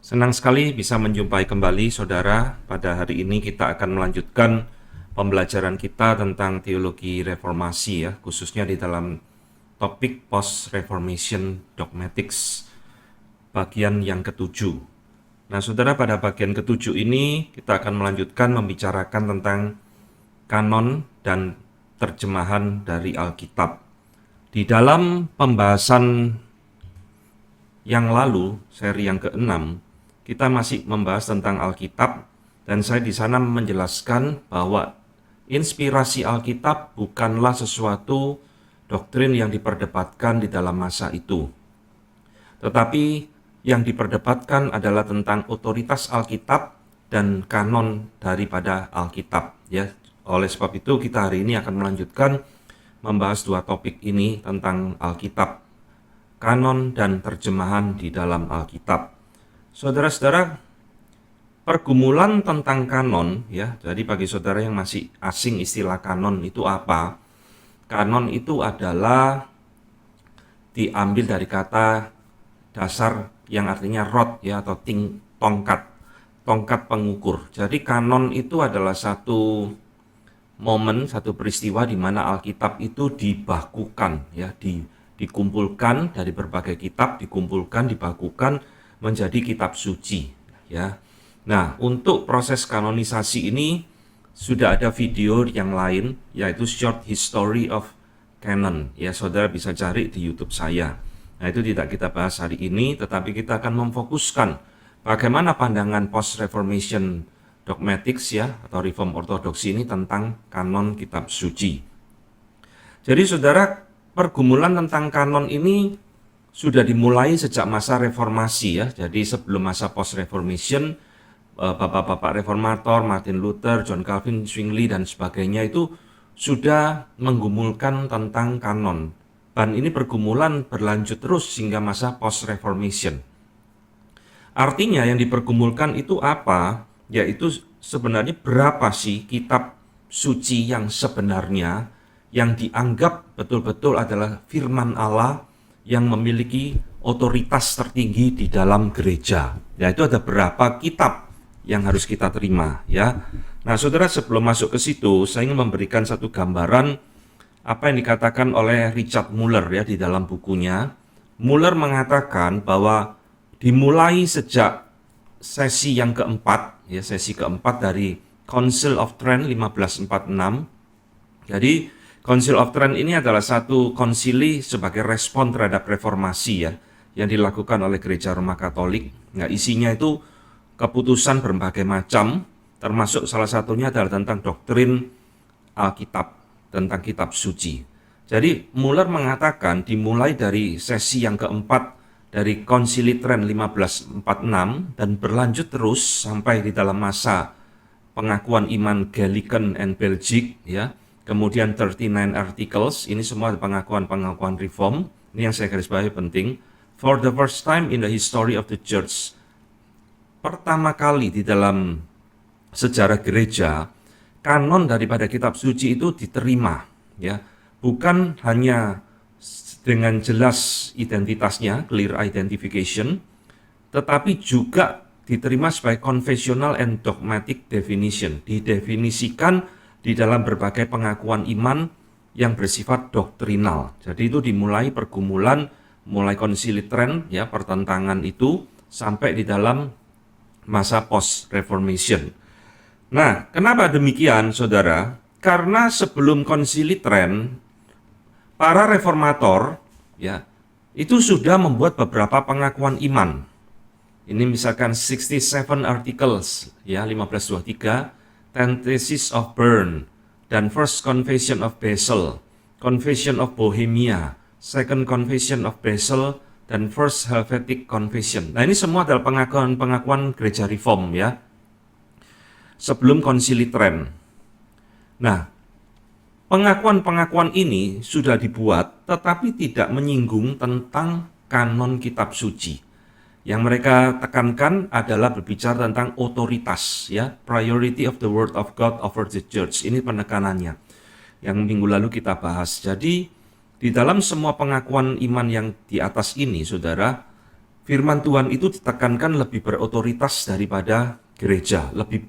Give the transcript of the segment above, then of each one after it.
Senang sekali bisa menjumpai kembali saudara. Pada hari ini kita akan melanjutkan pembelajaran kita tentang teologi reformasi ya, khususnya di dalam topik post-reformation dogmatics bagian yang ketujuh. Nah saudara, pada bagian ketujuh ini kita akan melanjutkan membicarakan tentang kanon dan terjemahan dari Alkitab. Di dalam pembahasan yang lalu, seri yang ke-6, kita masih membahas tentang Alkitab, dan saya di sana menjelaskan bahwa inspirasi Alkitab bukanlah sesuatu doktrin yang diperdebatkan di dalam masa itu. Tetapi yang diperdebatkan adalah tentang otoritas Alkitab dan kanon daripada Alkitab. Ya, oleh sebab itu kita hari ini akan melanjutkan membahas dua topik ini tentang Alkitab, kanon dan terjemahan di dalam Alkitab. Saudara-saudara, pergumulan tentang kanon ya. Jadi bagi saudara yang masih asing istilah kanon itu apa? Kanon itu adalah diambil dari kata dasar yang artinya rod ya, atau tongkat pengukur. Jadi kanon itu adalah satu momen, satu peristiwa di mana Alkitab itu dibakukan ya, dikumpulkan dari berbagai kitab, dikumpulkan, dibakukan menjadi kitab suci ya. Nah, untuk proses kanonisasi ini sudah ada video yang lain, yaitu Short History of Canon ya, saudara bisa cari di YouTube saya. Nah, itu tidak kita bahas hari ini, tetapi kita akan memfokuskan bagaimana pandangan post-reformation dogmatics ya, atau reform ortodoksi ini tentang kanon kitab suci. Jadi saudara, pergumulan tentang kanon ini sudah dimulai sejak masa reformasi ya. Jadi sebelum masa post-reformation, bapak-bapak reformator, Martin Luther, John Calvin, Zwingli, dan sebagainya itu sudah menggumulkan tentang kanon. Dan ini pergumulan berlanjut terus hingga masa post-reformation. Artinya yang dipergumulkan itu apa? Yaitu sebenarnya berapa sih kitab suci yang sebenarnya yang dianggap betul-betul adalah firman Allah yang memiliki otoritas tertinggi di dalam gereja. Yaitu ada berapa kitab yang harus kita terima ya. Nah saudara, sebelum masuk ke situ, saya ingin memberikan satu gambaran apa yang dikatakan oleh Richard Muller ya di dalam bukunya. Muller mengatakan bahwa dimulai sejak sesi yang keempat ya, sesi keempat dari Council of Trent 1546. Jadi Council of Trent ini adalah satu konsili sebagai respon terhadap reformasi ya, yang dilakukan oleh Gereja Roma Katolik. Nah, isinya itu keputusan berbagai macam, termasuk salah satunya adalah tentang doktrin Alkitab, tentang kitab suci. Jadi Muller mengatakan dimulai dari sesi yang keempat dari Konsili Trent 1546 dan berlanjut terus sampai di dalam masa pengakuan iman Gallican and Belgic ya. Kemudian 39 articles, ini semua pengakuan-pengakuan reform. Ini yang saya garis bawahi penting. For the first time in the history of the church, pertama kali di dalam sejarah gereja, kanon daripada kitab suci itu diterima ya. Bukan hanya dengan jelas identitasnya, clear identification, tetapi juga diterima sebagai confessional and dogmatic definition, didefinisikan di dalam berbagai pengakuan iman yang bersifat doktrinal. Jadi itu dimulai pergumulan, mulai konsili Trent ya, pertentangan itu sampai di dalam masa post-reformation. Nah, kenapa demikian saudara? Karena sebelum konsili Trent, para reformator ya, itu sudah membuat beberapa pengakuan iman. Ini misalkan 67 articles ya, 1523, 10 Theses of Bern, dan First Confession of Basel, Confession of Bohemia, Second Confession of Basel, dan First Helvetic Confession. Nah, ini semua adalah pengakuan-pengakuan gereja reform ya, sebelum konsili Trent. Nah, pengakuan-pengakuan ini sudah dibuat tetapi tidak menyinggung tentang kanon kitab suci. Yang mereka tekankan adalah berbicara tentang otoritas ya, priority of the word of God over the church. Ini penekanannya yang minggu lalu kita bahas. Jadi di dalam semua pengakuan iman yang di atas ini saudara, firman Tuhan itu ditekankan lebih berotoritas daripada gereja, lebih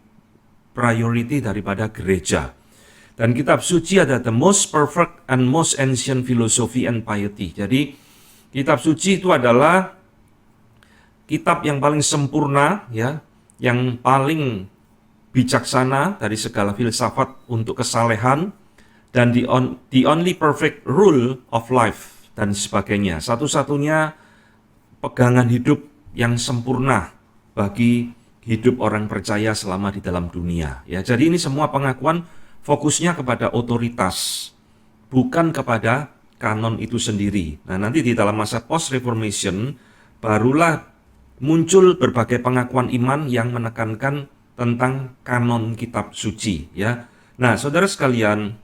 priority daripada gereja. Dan kitab suci ada the most perfect and most ancient philosophy and piety. Jadi kitab suci itu adalah kitab yang paling sempurna, ya, yang paling bijaksana dari segala filsafat untuk kesalehan, dan the only perfect rule of life, dan sebagainya. Satu-satunya pegangan hidup yang sempurna bagi hidup orang percaya selama di dalam dunia. Ya, jadi ini semua pengakuan fokusnya kepada otoritas, bukan kepada kanon itu sendiri. Nah, nanti di dalam masa post-reformation barulah muncul berbagai pengakuan iman yang menekankan tentang kanon kitab suci, ya. Nah, saudara sekalian,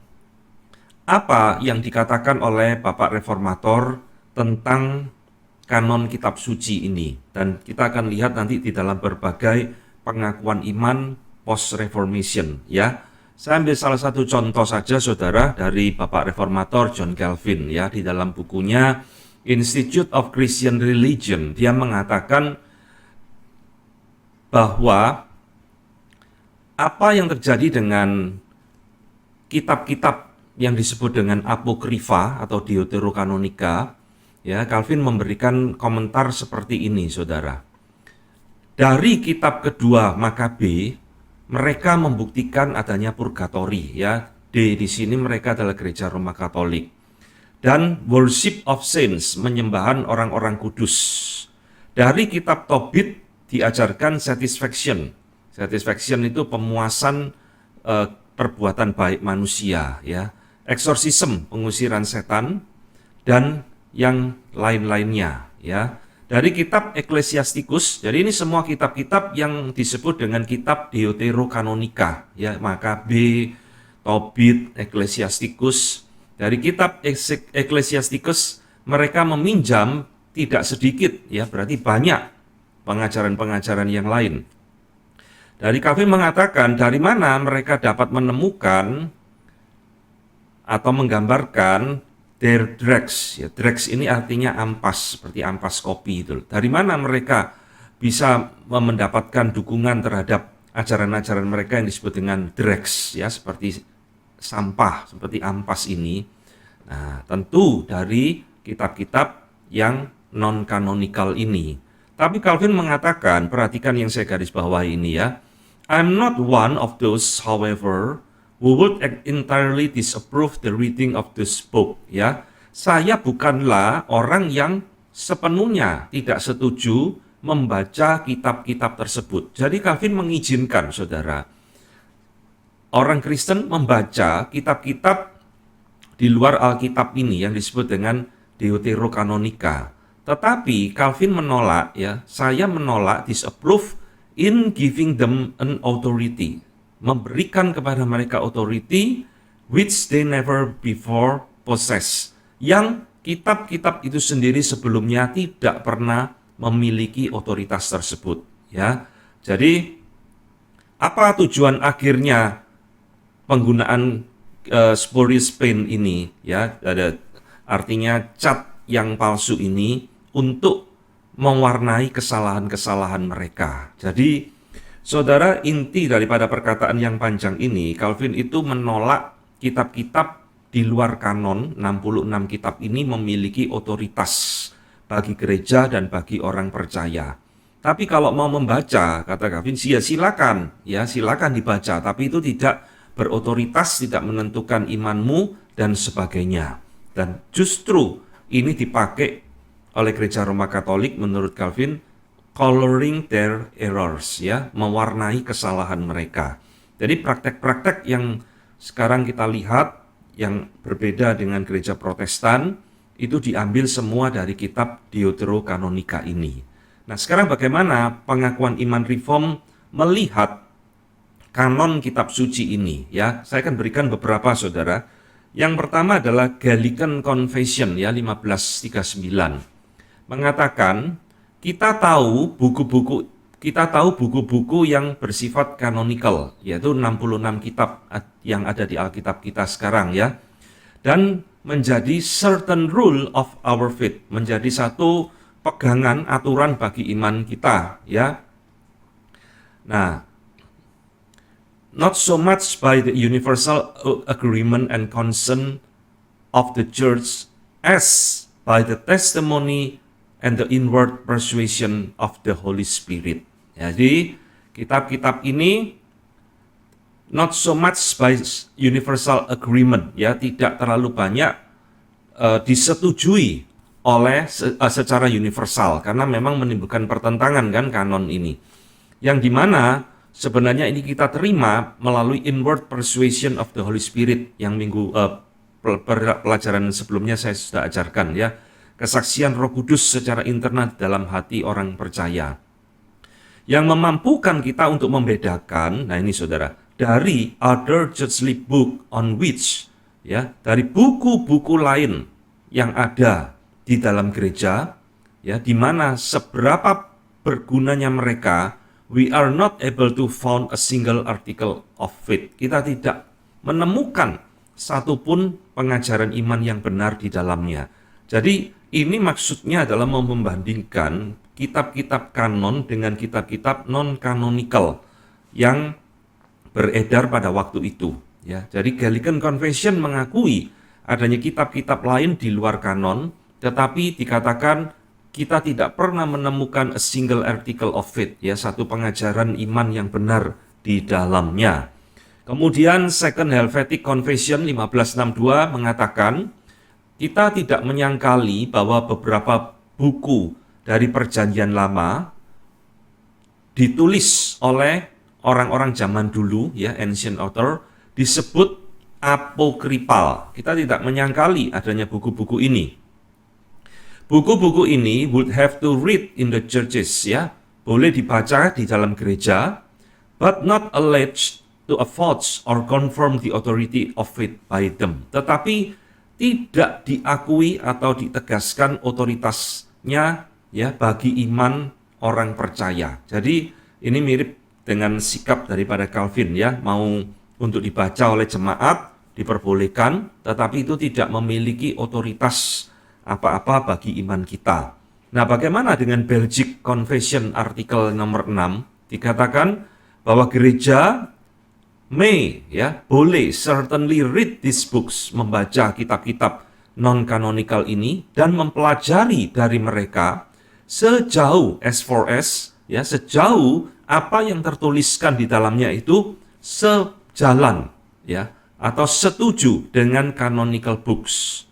apa yang dikatakan oleh Bapak Reformator tentang kanon kitab suci ini? Dan kita akan lihat nanti di dalam berbagai pengakuan iman post-reformation, ya. Saya ambil salah satu contoh saja, saudara, dari Bapak Reformator John Calvin, ya, di dalam bukunya Institute of Christian Religion. Dia mengatakan bahwa apa yang terjadi dengan kitab-kitab yang disebut dengan apokrifa atau deuterokanonika, ya, Calvin memberikan komentar seperti ini, saudara. Dari kitab kedua Makabe, mereka membuktikan adanya purgatori, ya. D di sini mereka adalah gereja Roma Katolik. Dan worship of saints, menyembahan orang-orang kudus. Dari kitab Tobit diajarkan satisfaction. Satisfaction itu pemuasan perbuatan baik manusia, ya. Exorcism, pengusiran setan, dan yang lain-lainnya, ya. Dari kitab Ecclesiasticus, jadi ini semua kitab-kitab yang disebut dengan kitab deuterokanonika, ya, Makabe, Tobit, Ecclesiasticus. Dari kitab Ecclesiasticus mereka meminjam tidak sedikit, ya, berarti banyak pengajaran-pengajaran yang lain. Dari Calvin mengatakan dari mana mereka dapat menemukan atau menggambarkan their dregs, ya, dregs ini artinya ampas, seperti ampas kopi itu. Dari mana mereka bisa mendapatkan dukungan terhadap ajaran-ajaran mereka yang disebut dengan dregs, ya, seperti sampah, seperti ampas ini. Nah, tentu dari kitab-kitab yang non-canonical ini. Tapi Calvin mengatakan, perhatikan yang saya garis bawahi ini, ya. I'm not one of those, however, who would entirely disapprove the reading of this book, ya. Saya bukanlah orang yang sepenuhnya tidak setuju membaca kitab-kitab tersebut. Jadi Calvin mengizinkan, saudara, orang Kristen membaca kitab-kitab di luar Alkitab ini yang disebut dengan deuterokanonika. Tetapi Calvin menolak, ya, saya menolak, disapprove in giving them an authority, memberikan kepada mereka authority which they never before possess, yang kitab-kitab itu sendiri sebelumnya tidak pernah memiliki otoritas tersebut, ya. Jadi apa tujuan akhirnya penggunaan spurious pen ini, ya, ada artinya cat yang palsu ini untuk mewarnai kesalahan-kesalahan mereka. Jadi saudara, inti daripada perkataan yang panjang ini, Calvin itu menolak kitab-kitab di luar kanon. 66 kitab ini memiliki otoritas bagi gereja dan bagi orang percaya. Tapi kalau mau membaca, kata Calvin, ya silakan, ya, silakan dibaca, tapi itu tidak berotoritas, tidak menentukan imanmu dan sebagainya. Dan justru ini dipakai oleh gereja Roma Katolik menurut Calvin, coloring their errors, ya, mewarnai kesalahan mereka. Jadi praktek-praktek yang sekarang kita lihat yang berbeda dengan gereja Protestan itu diambil semua dari kitab Deuterokanonika ini. Nah, sekarang bagaimana pengakuan iman Reform melihat kanon kitab suci ini, ya? Saya akan berikan beberapa, saudara. Yang pertama adalah Gallican Confession, ya, 1539. Mengatakan kita tahu buku-buku yang bersifat canonical, yaitu 66 kitab yang ada di Alkitab kita sekarang, ya. Dan menjadi certain rule of our faith, menjadi satu pegangan aturan bagi iman kita, ya. Nah, not so much by the universal agreement and consent of the church as by the testimony and the inward persuasion of the Holy Spirit. Jadi, kitab-kitab ini not so much by universal agreement, ya, tidak terlalu banyak disetujui oleh secara universal, karena memang menimbulkan pertentangan kan kanon ini. Yang dimana sebenarnya ini kita terima melalui inward persuasion of the Holy Spirit yang pelajaran sebelumnya saya sudah ajarkan, ya. Kesaksian Roh Kudus secara internal dalam hati orang percaya. Yang memampukan kita untuk membedakan, nah ini saudara, dari other churchly book on which, ya, dari buku-buku lain yang ada di dalam gereja, ya, di mana seberapa bergunanya mereka, we are not able to found a single article of faith. Kita tidak menemukan satupun pengajaran iman yang benar di dalamnya. Jadi ini maksudnya adalah membandingkan kitab-kitab kanon dengan kitab-kitab non-canonical yang beredar pada waktu itu. Ya, jadi Gallican Confession mengakui adanya kitab-kitab lain di luar kanon, tetapi dikatakan kita tidak pernah menemukan a single article of faith, ya, satu pengajaran iman yang benar di dalamnya. Kemudian Second Helvetic Confession 1562 mengatakan kita tidak menyangkali bahwa beberapa buku dari Perjanjian Lama ditulis oleh orang-orang zaman dulu, ya, ancient author, disebut apokrifal. Kita tidak menyangkali adanya buku-buku ini. Buku-buku ini would have to read in the churches, ya, boleh dibaca di dalam gereja, but not alleged to afford or confirm the authority of faith by them. Tetapi tidak diakui atau ditegaskan otoritasnya, ya, bagi iman orang percaya. Jadi ini mirip dengan sikap daripada Calvin, ya, mau untuk dibaca oleh jemaat diperbolehkan, tetapi itu tidak memiliki otoritas apa-apa bagi iman kita. Nah, bagaimana dengan Belgic Confession artikel nomor 6? Dikatakan bahwa gereja may, ya, boleh certainly read these books, membaca kitab-kitab non-canonical ini dan mempelajari dari mereka sejauh S4S, ya, sejauh apa yang tertuliskan di dalamnya itu sejalan, ya, atau setuju dengan canonical books.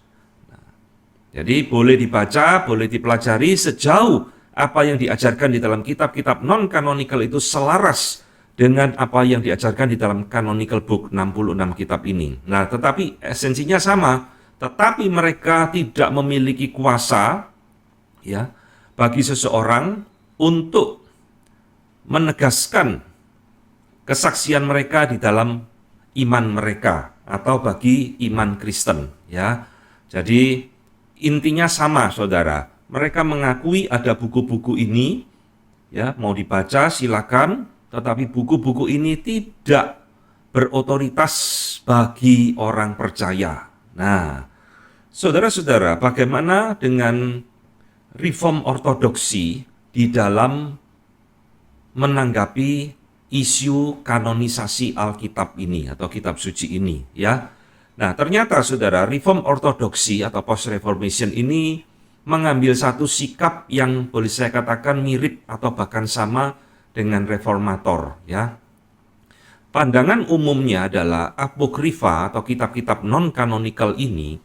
Jadi boleh dibaca, boleh dipelajari sejauh apa yang diajarkan di dalam kitab-kitab non-canonical itu selaras dengan apa yang diajarkan di dalam canonical book 66 kitab ini. Nah, tetapi esensinya sama, tetapi mereka tidak memiliki kuasa, ya, bagi seseorang untuk menegaskan kesaksian mereka di dalam iman mereka atau bagi iman Kristen, ya. Jadi intinya sama, saudara. Mereka mengakui ada buku-buku ini, ya, mau dibaca silakan, tetapi buku-buku ini tidak berotoritas bagi orang percaya. Nah, saudara-saudara, bagaimana dengan reform ortodoksi di dalam menanggapi isu kanonisasi Alkitab ini atau kitab suci ini, ya? Nah, ternyata saudara, reform ortodoksi atau post-reformation ini mengambil satu sikap yang boleh saya katakan mirip atau bahkan sama dengan reformator, ya. Pandangan umumnya adalah apokrifa atau kitab-kitab non-canonical ini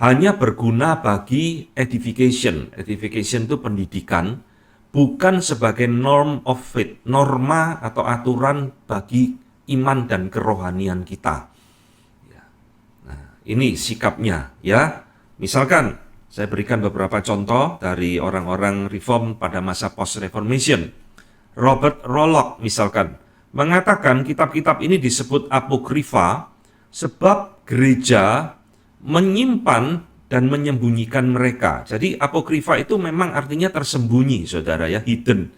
hanya berguna bagi edification. Edification itu pendidikan, bukan sebagai norm of faith, norma atau aturan bagi iman dan kerohanian kita. Ini sikapnya, ya. Misalkan saya berikan beberapa contoh dari orang-orang reform pada masa post-reformation. Robert Rollock misalkan mengatakan kitab-kitab ini disebut apokrifa sebab gereja menyimpan dan menyembunyikan mereka. Jadi apokrifa itu memang artinya tersembunyi, saudara, ya, hidden.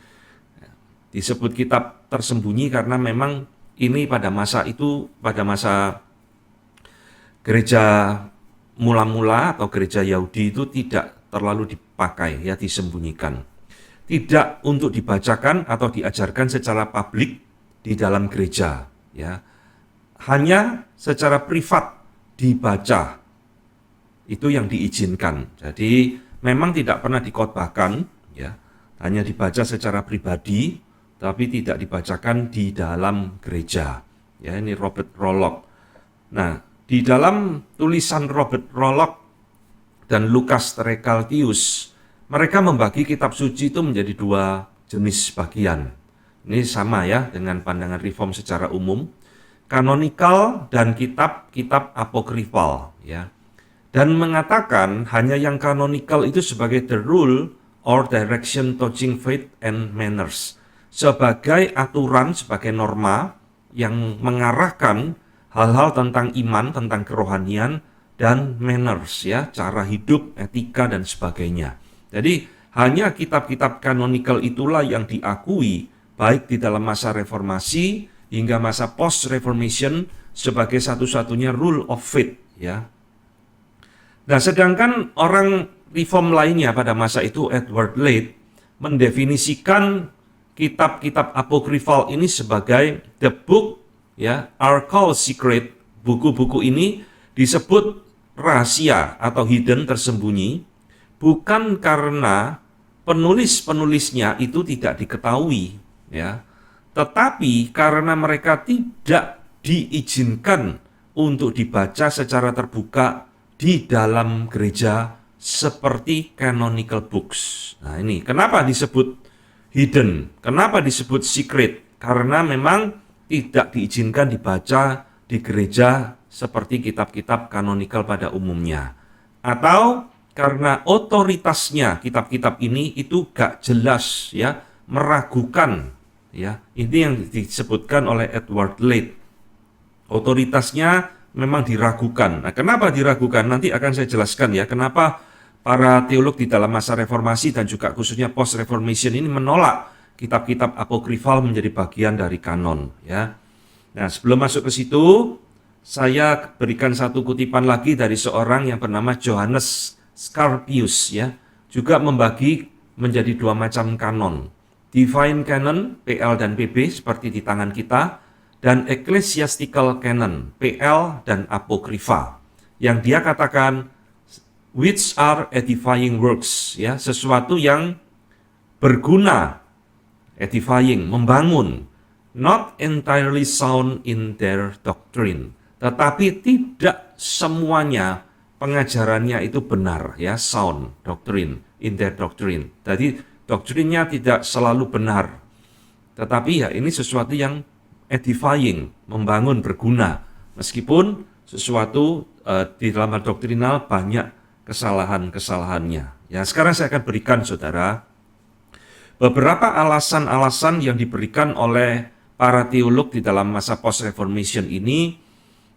Disebut kitab tersembunyi karena memang ini pada masa itu, pada masa gereja mula-mula atau gereja Yahudi itu tidak terlalu dipakai, ya, disembunyikan. Tidak untuk dibacakan atau diajarkan secara publik di dalam gereja, ya. Hanya secara privat dibaca, itu yang diizinkan. Jadi memang tidak pernah dikhotbahkan, ya, hanya dibaca secara pribadi, tapi tidak dibacakan di dalam gereja. Ya, ini Robert Rollock. Nah, di dalam tulisan Robert Rollock dan Lucas Trecaltius, mereka membagi kitab suci itu menjadi dua jenis bagian. Ini sama, ya, dengan pandangan reform secara umum. Kanonikal dan kitab-kitab apokrifal, ya. Dan mengatakan hanya yang kanonikal itu sebagai the rule or direction touching faith and manners, sebagai aturan, sebagai norma yang mengarahkan hal-hal tentang iman, tentang kerohanian, dan manners, ya, cara hidup, etika, dan sebagainya. Jadi hanya kitab-kitab kanonikal itulah yang diakui baik di dalam masa reformasi hingga masa post-reformation sebagai satu-satunya rule of faith, ya. Nah, sedangkan orang reform lainnya pada masa itu, Edward Leigh, mendefinisikan kitab-kitab apokrifal ini sebagai the book, ya, are called secret. Buku-buku ini disebut rahasia atau hidden, tersembunyi, bukan karena penulis-penulisnya itu tidak diketahui, ya, tetapi karena mereka tidak diizinkan untuk dibaca secara terbuka di dalam gereja seperti canonical books. Nah, ini kenapa disebut hidden, kenapa disebut secret? Karena memang tidak diizinkan dibaca di gereja seperti kitab-kitab kanonikal pada umumnya. Atau karena otoritasnya kitab-kitab ini itu gak jelas, ya, meragukan, ya. Ini yang disebutkan oleh Edward Leigh. Otoritasnya memang diragukan. Nah, kenapa diragukan? Nanti akan saya jelaskan, ya, kenapa para teolog di dalam masa reformasi dan juga khususnya post-reformation ini menolak kitab-kitab apokrifal menjadi bagian dari kanon, ya. Nah, sebelum masuk ke situ, saya berikan satu kutipan lagi dari seorang yang bernama Johannes Scarpius, ya, juga membagi menjadi dua macam kanon. Divine Canon, PL dan PB, seperti di tangan kita, dan Ecclesiastical Canon, PL dan Apokrifa, yang dia katakan which are edifying works, ya, sesuatu yang berguna, edifying, membangun, not entirely sound in their doctrine, tetapi tidak semuanya pengajarannya itu benar, ya, sound doctrine, in their doctrine. Jadi doktrinnya tidak selalu benar, tetapi ya ini sesuatu yang edifying, membangun, berguna, meskipun sesuatu di dalam doktrinal banyak kesalahan-kesalahannya. Ya, sekarang saya akan berikan, saudara, beberapa alasan-alasan yang diberikan oleh para teolog di dalam masa post-reformation ini,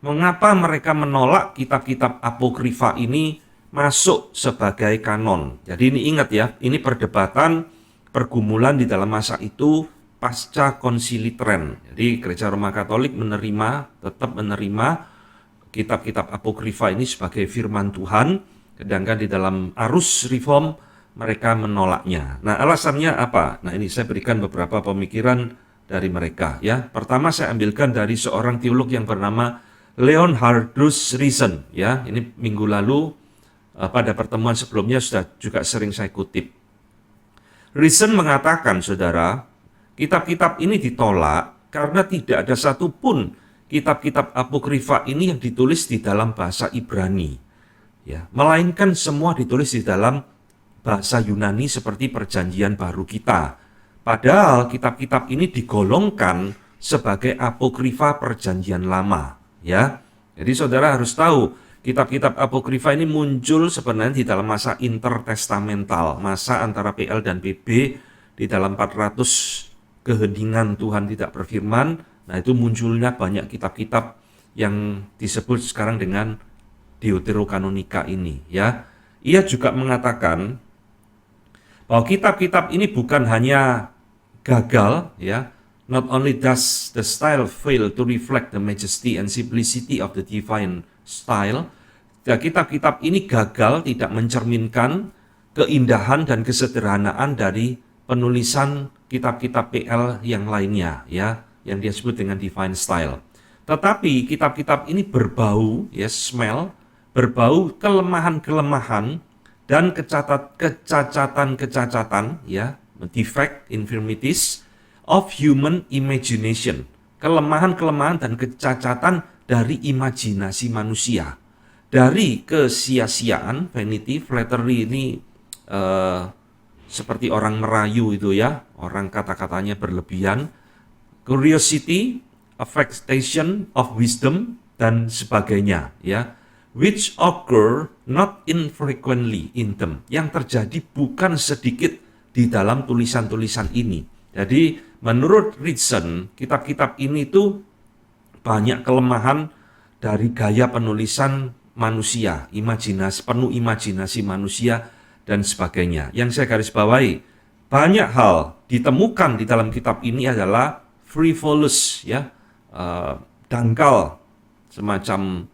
mengapa mereka menolak kitab-kitab apokrifa ini masuk sebagai kanon. Jadi ini ingat, ya, ini perdebatan, pergumulan di dalam masa itu pasca konsili Tren. Jadi Gereja Roma Katolik tetap menerima kitab-kitab apokrifa ini sebagai firman Tuhan, sedangkan di dalam arus reform mereka menolaknya. Nah, alasannya apa? Nah, ini saya berikan beberapa pemikiran dari mereka, ya. Pertama saya ambilkan dari seorang teolog yang bernama Leonhardus Riesen, ya. Ini minggu lalu pada pertemuan sebelumnya sudah juga sering saya kutip. Riesen mengatakan, saudara, kitab-kitab ini ditolak karena tidak ada satupun kitab-kitab apokrifa ini yang ditulis di dalam bahasa Ibrani, ya, melainkan semua ditulis di dalam bahasa Yunani seperti Perjanjian Baru kita. Padahal kitab-kitab ini digolongkan sebagai apokrifa Perjanjian Lama, ya. Jadi saudara harus tahu, kitab-kitab apokrifa ini muncul sebenarnya di dalam masa intertestamental, masa antara PL dan PB, di dalam 400 keheningan Tuhan tidak berfirman. Nah, itu munculnya banyak kitab-kitab yang disebut sekarang dengan Deuterokanonika ini, ya. Ia juga mengatakan bahwa kitab-kitab ini bukan hanya gagal, ya. Not only does the style fail to reflect the majesty and simplicity of the divine style, ya, kitab-kitab ini gagal tidak mencerminkan keindahan dan kesederhanaan dari penulisan kitab-kitab PL yang lainnya, ya, yang dia sebut dengan divine style. Tetapi kitab-kitab ini berbau, ya, smell, berbau kelemahan-kelemahan dan kecacatan-kecacatan, ya, defect, infirmities of human imagination, kelemahan-kelemahan dan kecacatan dari imajinasi manusia, dari kesia-siaan, vanity, flattery ini seperti orang merayu itu, ya, orang kata-katanya berlebihan, curiosity, affectation of wisdom, dan sebagainya, ya, which occur not infrequently in them, yang terjadi bukan sedikit di dalam tulisan-tulisan ini. Jadi menurut Ritson, kitab-kitab ini tuh banyak kelemahan dari gaya penulisan manusia, penuh imajinasi manusia dan sebagainya. Yang saya garis bawahi, banyak hal ditemukan di dalam kitab ini adalah frivolous, ya, dangkal, semacam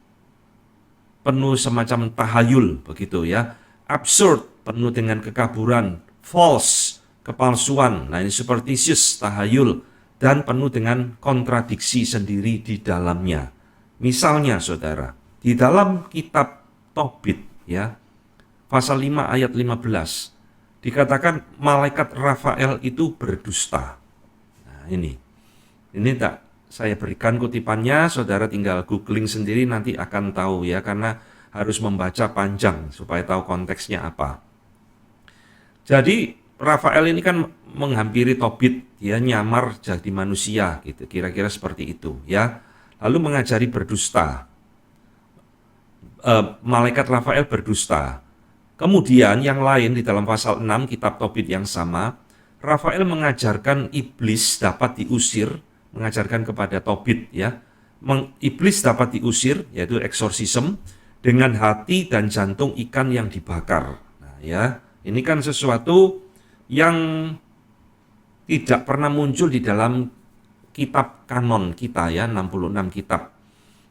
penuh semacam tahayul begitu, ya, absurd, penuh dengan kekaburan, false, kepalsuan, nah ini superstitious, tahayul, dan penuh dengan kontradiksi sendiri di dalamnya. Misalnya saudara, di dalam kitab Tobit, ya, pasal 5 ayat 15 dikatakan malaikat Rafael itu berdusta. Nah ini tak saya berikan kutipannya, saudara tinggal googling sendiri nanti akan tahu, ya, karena harus membaca panjang supaya tahu konteksnya apa. Jadi Rafael ini kan menghampiri Tobit, ya, nyamar jadi manusia gitu, kira-kira seperti itu, ya. Lalu mengajari berdusta. Malaikat Rafael berdusta. Kemudian yang lain di dalam pasal 6 kitab Tobit yang sama, Rafael mengajarkan iblis dapat diusir, mengajarkan kepada Tobit, ya, iblis dapat diusir, yaitu exorcism, dengan hati dan jantung ikan yang dibakar. Nah, ya, ini kan sesuatu yang tidak pernah muncul di dalam kitab kanon kita, ya, 66 kitab.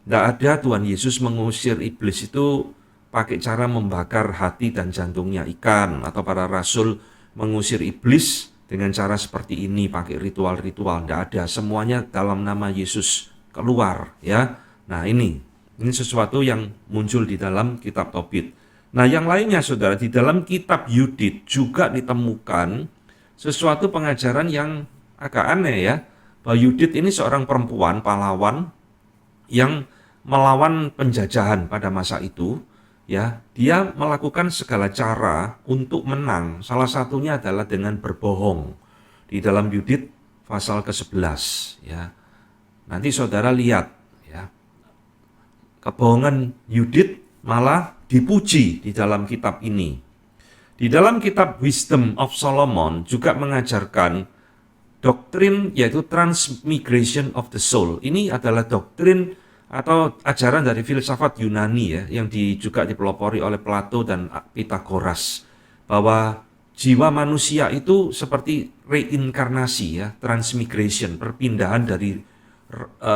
Tidak ada Tuhan Yesus mengusir iblis itu pakai cara membakar hati dan jantungnya ikan, atau para rasul mengusir iblis dengan cara seperti ini, pakai ritual-ritual. Tidak ada, semuanya dalam nama Yesus keluar, ya. Nah ini sesuatu yang muncul di dalam kitab Tobit. Nah yang lainnya saudara, di dalam kitab Yudit juga ditemukan sesuatu pengajaran yang agak aneh, ya, bahwa Yudit ini seorang perempuan pahlawan yang melawan penjajahan pada masa itu, ya. Dia melakukan segala cara untuk menang. Salah satunya adalah dengan berbohong. Di dalam Yudit pasal ke-11, ya. Nanti saudara lihat, ya. Kebohongan Yudit malah dipuji di dalam kitab ini. Di dalam kitab Wisdom of Solomon juga mengajarkan doktrin, yaitu transmigration of the soul. Ini adalah doktrin atau ajaran dari filsafat Yunani, ya, yang juga dipelopori oleh Plato dan Pythagoras, bahwa jiwa manusia itu seperti reinkarnasi, ya, transmigration, perpindahan dari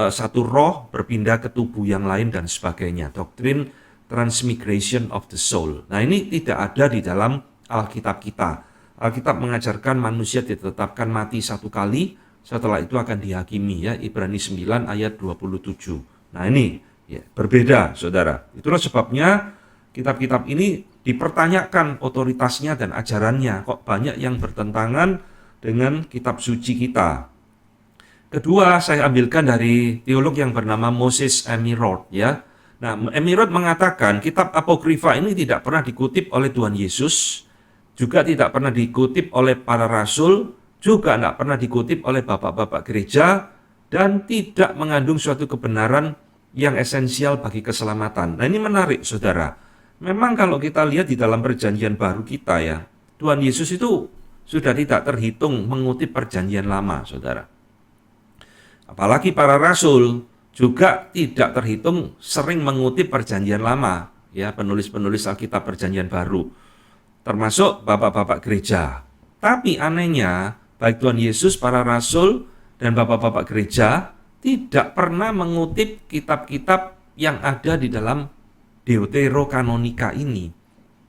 satu roh berpindah ke tubuh yang lain dan sebagainya. Doktrin transmigration of the soul. Nah ini tidak ada di dalam Alkitab kita. Alkitab mengajarkan manusia ditetapkan mati satu kali, setelah itu akan dihakimi, ya, Ibrani 9 ayat 27. Nah ini, ya, berbeda saudara. Itulah sebabnya kitab-kitab ini dipertanyakan otoritasnya dan ajarannya. Kok banyak yang bertentangan dengan kitab suci kita. Kedua, saya ambilkan dari teolog yang bernama Moses Emirod, ya. Nah, Emirod mengatakan kitab apokrifa ini tidak pernah dikutip oleh Tuhan Yesus, juga tidak pernah dikutip oleh para rasul, juga tidak pernah dikutip oleh bapak-bapak gereja, dan tidak mengandung suatu kebenaran yang esensial bagi keselamatan. Nah ini menarik saudara. Memang kalau kita lihat di dalam perjanjian baru kita, ya, Tuhan Yesus itu sudah tidak terhitung mengutip perjanjian lama saudara. Apalagi para rasul juga tidak terhitung sering mengutip perjanjian lama, ya, penulis-penulis Alkitab perjanjian baru, termasuk bapak-bapak gereja. Tapi anehnya, baik Tuhan Yesus, para rasul, dan bapak-bapak gereja tidak pernah mengutip kitab-kitab yang ada di dalam Deuterokanonika ini.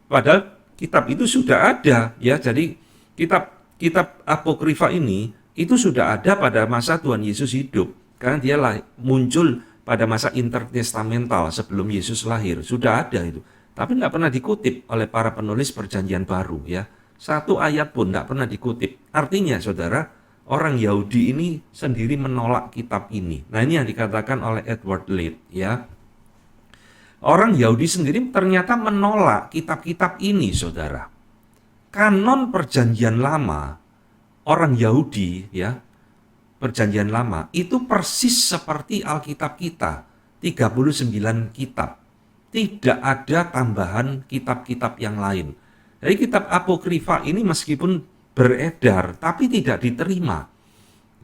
Padahal kitab itu sudah ada ya. Jadi kitab apokrifa ini itu sudah ada pada masa Tuhan Yesus hidup, karena dia muncul pada masa intertestamental sebelum Yesus lahir, sudah ada itu. Tapi nggak pernah dikutip oleh para penulis Perjanjian Baru ya. Satu ayat pun nggak pernah dikutip. Artinya saudara, orang Yahudi ini sendiri menolak kitab ini. Nah, ini yang dikatakan oleh Edward Lead ya. Orang Yahudi sendiri ternyata menolak kitab-kitab ini, saudara. Kanon Perjanjian Lama, orang Yahudi ya, Perjanjian Lama itu persis seperti Alkitab kita, 39 kitab. Tidak ada tambahan kitab-kitab yang lain. Jadi kitab apokrifa ini meskipun beredar tapi tidak diterima.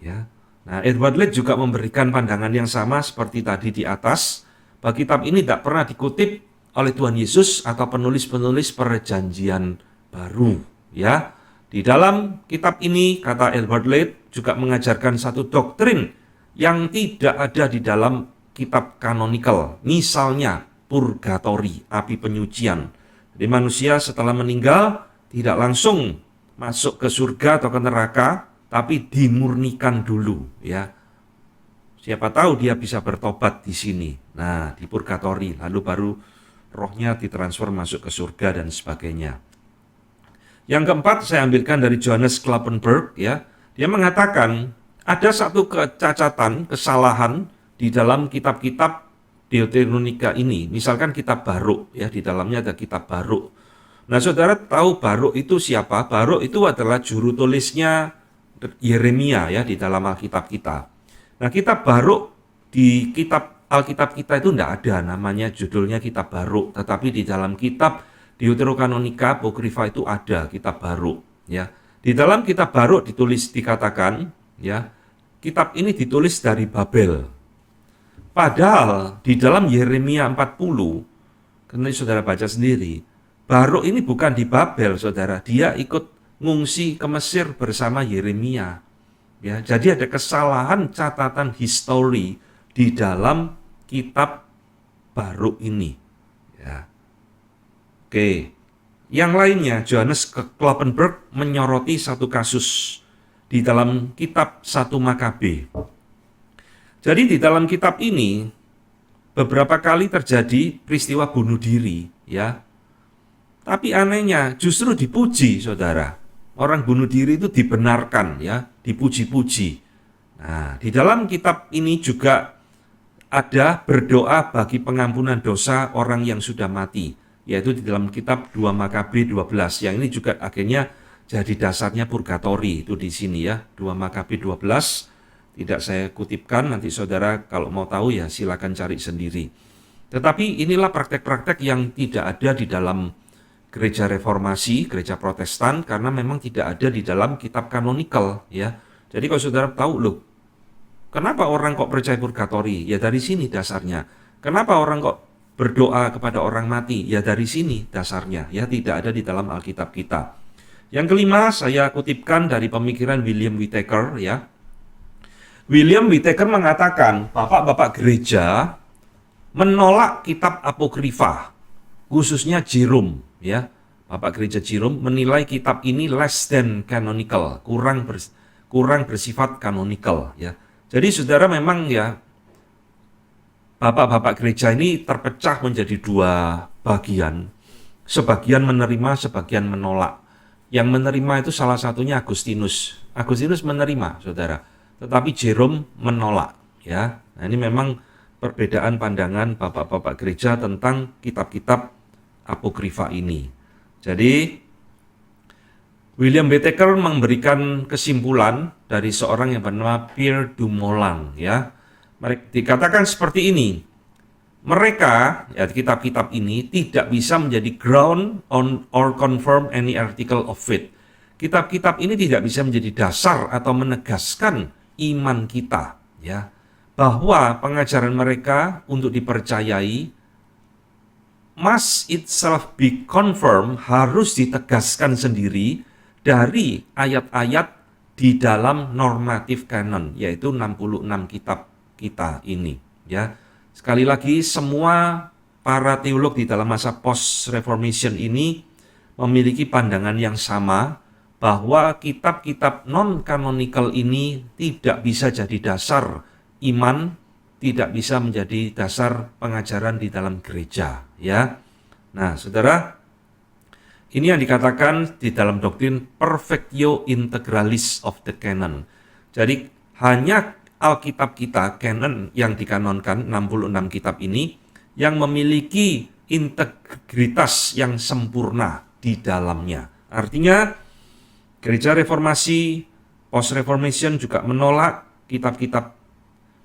Ya. Nah, Edward Lead juga memberikan pandangan yang sama seperti tadi di atas, bahwa kitab ini tidak pernah dikutip oleh Tuhan Yesus atau penulis-penulis Perjanjian Baru. Ya, di dalam kitab ini, kata Edward Lead, juga mengajarkan satu doktrin yang tidak ada di dalam kitab kanonikal. Misalnya, purgatori, api penyucian. Jadi manusia setelah meninggal tidak langsung masuk ke surga atau ke neraka, tapi dimurnikan dulu, ya. Siapa tahu dia bisa bertobat di sini. Nah, di purgatori, lalu baru rohnya ditransfer masuk ke surga dan sebagainya. Yang keempat saya ambilkan dari Johannes Kloppenberg ya. Dia mengatakan ada satu kecacatan, kesalahan di dalam kitab-kitab Deuteronika ini. Misalkan kitab Baruk ya, di dalamnya ada kitab Baruk. Nah, saudara tahu Baruk itu siapa? Baruk itu adalah juru tulisnya Yeremia ya di dalam Alkitab kita. Nah, kitab Baruk di kitab Alkitab kita itu tidak ada namanya, judulnya kitab Baruk, tetapi di dalam kitab Deuterokanonika Apokrifa itu ada kitab Baruk ya. Di dalam kitab Baruk dikatakan ya, kitab ini ditulis dari Babel. Padahal di dalam Yeremia 40, karena saudara baca sendiri, Baruk ini bukan di Babel, saudara. Dia ikut ngungsi ke Mesir bersama Yeremia. Ya, jadi ada kesalahan catatan histori di dalam kitab Baruk ini. Ya. Oke. Yang lainnya, Johannes Kloppenberg menyoroti satu kasus di dalam kitab 1 Makabe. Jadi di dalam kitab ini beberapa kali terjadi peristiwa bunuh diri, ya. Tapi anehnya justru dipuji, saudara. Orang bunuh diri itu dibenarkan, ya, dipuji-puji. Nah, di dalam kitab ini juga ada berdoa bagi pengampunan dosa orang yang sudah mati, yaitu di dalam kitab 2 Makabe 12. Yang ini juga akhirnya jadi dasarnya purgatori itu di sini ya, 2 Makabe 12. Tidak saya kutipkan, nanti saudara kalau mau tahu ya silakan cari sendiri. Tetapi inilah praktek-praktek yang tidak ada di dalam gereja reformasi, gereja protestan, karena memang tidak ada di dalam kitab kanonikal ya. Jadi kalau saudara tahu, loh, kenapa orang kok percaya purgatori? Ya dari sini dasarnya. Kenapa orang kok berdoa kepada orang mati? Ya dari sini dasarnya. Ya tidak ada di dalam Alkitab kita. Yang kelima saya kutipkan dari pemikiran William Whittaker ya. William Whittaker mengatakan, bapak-bapak gereja menolak kitab apokrifa, khususnya Jerome ya. Bapak gereja Jerome menilai kitab ini less than canonical, kurang bersifat canonical ya. Jadi saudara memang ya, bapak-bapak gereja ini terpecah menjadi dua bagian. Sebagian menerima, sebagian menolak. Yang menerima itu salah satunya Agustinus. Agustinus menerima, saudara. Tetapi Jerome menolak, ya. Nah, ini memang perbedaan pandangan bapak-bapak gereja tentang kitab-kitab apokrifa ini. Jadi William Whittaker memberikan kesimpulan dari seorang yang bernama Pierre Dumoulin, ya. Dikatakan seperti ini. Mereka, ya, kitab-kitab ini tidak bisa menjadi ground on or confirm any article of faith. Kitab-kitab ini tidak bisa menjadi dasar atau menegaskan iman kita, ya, bahwa pengajaran mereka untuk dipercayai must itself be confirmed, harus ditegaskan sendiri dari ayat-ayat di dalam normatif canon, yaitu 66 kitab kita ini, ya. Sekali lagi, semua para teolog di dalam masa post reformation ini memiliki pandangan yang sama bahwa kitab-kitab non-canonical ini tidak bisa jadi dasar iman, tidak bisa menjadi dasar pengajaran di dalam gereja, ya. Nah, saudara, ini yang dikatakan di dalam doktrin perfectio integralis of the canon. Jadi hanya Alkitab kita, canon yang dikanonkan 66 kitab ini yang memiliki integritas yang sempurna di dalamnya. Artinya Gereja Reformasi, Post-Reformation juga menolak kitab-kitab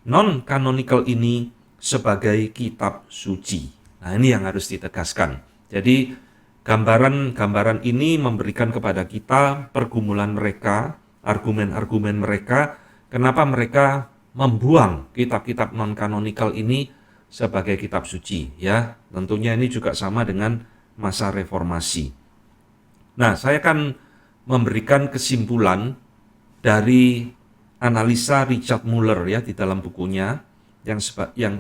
non-canonical ini sebagai kitab suci. Nah, ini yang harus ditegaskan. Jadi gambaran-gambaran ini memberikan kepada kita pergumulan mereka, argumen-argumen mereka, kenapa mereka membuang kitab-kitab non-canonical ini sebagai kitab suci, ya. Tentunya ini juga sama dengan masa reformasi. Nah, saya akan memberikan kesimpulan dari analisa Richard Muller, ya, di dalam bukunya yang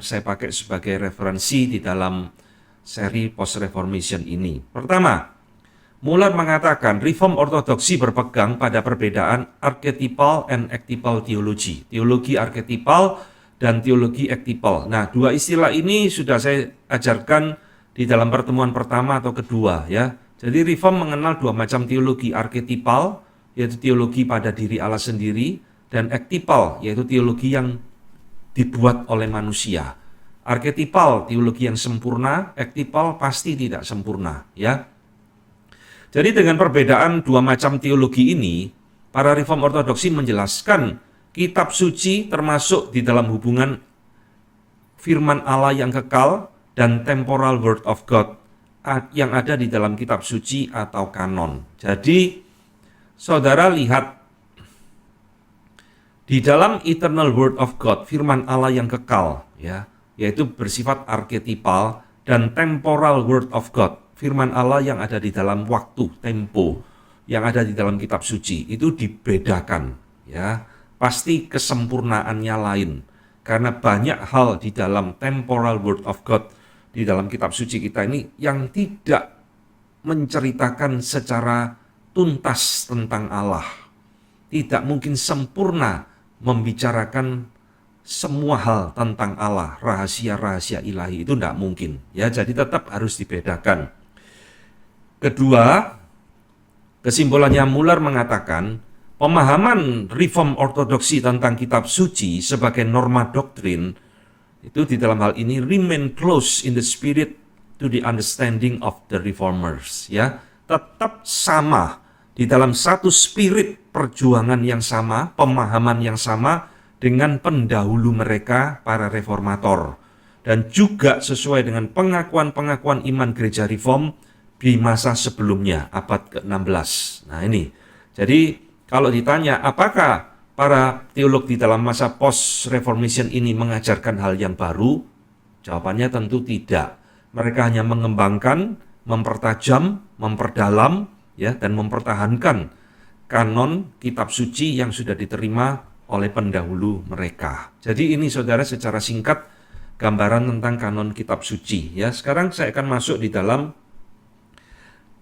saya pakai sebagai referensi di dalam seri Post-Reformation ini. Pertama, Muller mengatakan Reform ortodoksi berpegang pada perbedaan archetypal and ectypal theology, teologi arketipal dan teologi ektipal. Nah, dua istilah ini sudah saya ajarkan di dalam pertemuan pertama atau kedua, ya. Jadi Reform mengenal dua macam teologi, arketipal, yaitu teologi pada diri Allah sendiri, dan ektipal, yaitu teologi yang dibuat oleh manusia. Arketipal, teologi yang sempurna, ektipal pasti tidak sempurna, ya. Jadi dengan perbedaan dua macam teologi ini, para Reform ortodoksi menjelaskan kitab suci termasuk di dalam hubungan firman Allah yang kekal dan temporal word of God yang ada di dalam kitab suci atau kanon. Jadi, saudara lihat di dalam eternal word of God, firman Allah yang kekal, ya, yaitu bersifat arketipal, dan temporal word of God, firman Allah yang ada di dalam waktu, tempo, yang ada di dalam kitab suci, itu dibedakan, ya. Pasti kesempurnaannya lain, karena banyak hal di dalam temporal word of God di dalam kitab suci kita ini yang tidak menceritakan secara tuntas tentang Allah. Tidak mungkin sempurna membicarakan semua hal tentang Allah, rahasia-rahasia ilahi, itu tidak mungkin, ya. Jadi tetap harus dibedakan. Kedua, kesimpulannya Muller mengatakan pemahaman Reform ortodoksi tentang kitab suci sebagai norma doktrin itu di dalam hal ini remain close in the spirit to the understanding of the reformers, ya. Tetap sama di dalam satu spirit perjuangan yang sama, pemahaman yang sama dengan pendahulu mereka, para reformator, dan juga sesuai dengan pengakuan-pengakuan iman gereja Reform di masa sebelumnya, abad ke-16. Nah, ini. Jadi kalau ditanya apakah para teolog di dalam masa post-reformation ini mengajarkan hal yang baru? Jawabannya tentu tidak. Mereka hanya mengembangkan, mempertajam, memperdalam, ya, dan mempertahankan kanon kitab suci yang sudah diterima oleh pendahulu mereka. Jadi ini saudara secara singkat gambaran tentang kanon kitab suci, ya. Sekarang saya akan masuk di dalam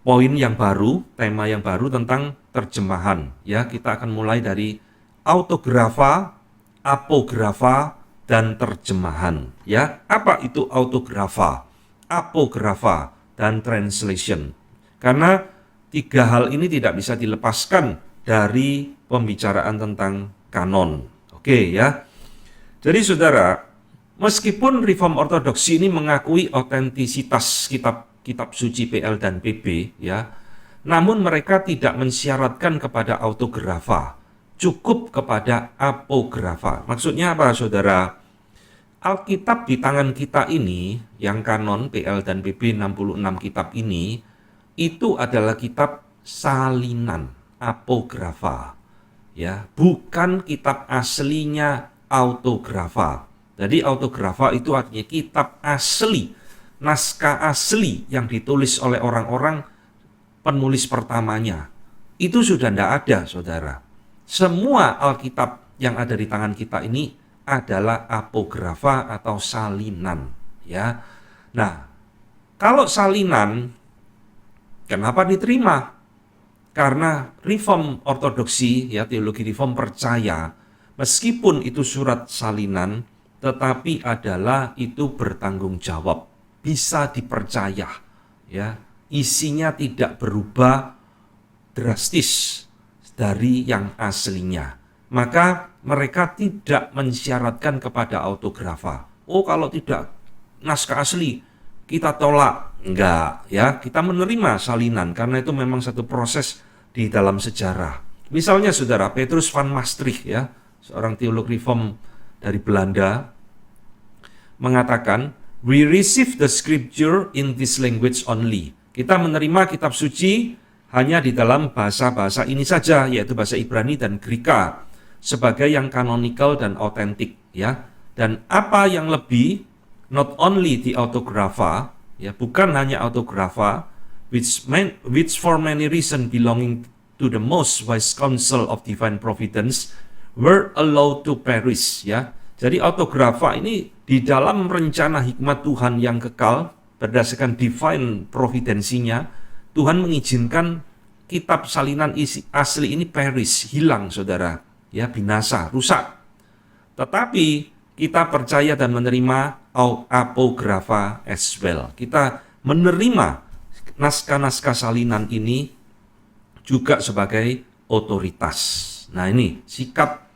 poin yang baru, tema yang baru tentang terjemahan, ya. Kita akan mulai dari autografa, apografa, dan terjemahan, ya. Apa itu autografa, apografa, dan translation? Karena tiga hal ini tidak bisa dilepaskan dari pembicaraan tentang kanon. Oke, ya. Jadi saudara, meskipun Reform ortodoksi ini mengakui otentisitas kitab suci PL dan PB, ya, namun mereka tidak mensyaratkan kepada autografa, cukup kepada apografa. Maksudnya apa, saudara? Alkitab di tangan kita ini, yang kanon PL dan PB 66 kitab ini, itu adalah kitab salinan, apografa, ya, bukan kitab aslinya autografa. Jadi autografa itu artinya kitab asli, naskah asli yang ditulis oleh orang-orang penulis pertamanya. Itu sudah tidak ada, saudara. Semua Alkitab yang ada di tangan kita ini adalah apografa atau salinan, ya. Nah, kalau salinan Kenapa diterima? Karena Reform Ortodoksi, ya teologi Reform percaya, meskipun itu surat salinan, tetapi adalah itu bertanggung jawab, bisa dipercaya, ya isinya tidak berubah drastis dari yang aslinya. Maka mereka tidak mensyaratkan kepada autografa. Oh, kalau tidak naskah asli, kita tolak. Enggak, ya. Kita menerima salinan karena itu memang satu proses di dalam sejarah. Misalnya saudara Petrus van Maastricht, ya, seorang teolog reform dari Belanda, mengatakan, "We receive the scripture in this language only." Kita menerima kitab suci hanya di dalam bahasa-bahasa ini saja, yaitu bahasa Ibrani dan Greka, sebagai yang canonical dan otentik, ya. Dan apa yang lebih, not only the autographa, ya, bukan hanya autographa, which for many reasons belonging to the most wise counsel of divine providence were allowed to perish, ya. Jadi autographa ini di dalam rencana hikmat Tuhan yang kekal berdasarkan divine providensinya, Tuhan mengizinkan kitab salinan asli ini perish, hilang saudara, ya, binasa, rusak. Tetapi kita percaya dan menerima apokrypha as well. Kita menerima naskah-naskah salinan ini juga sebagai otoritas. Nah, ini sikap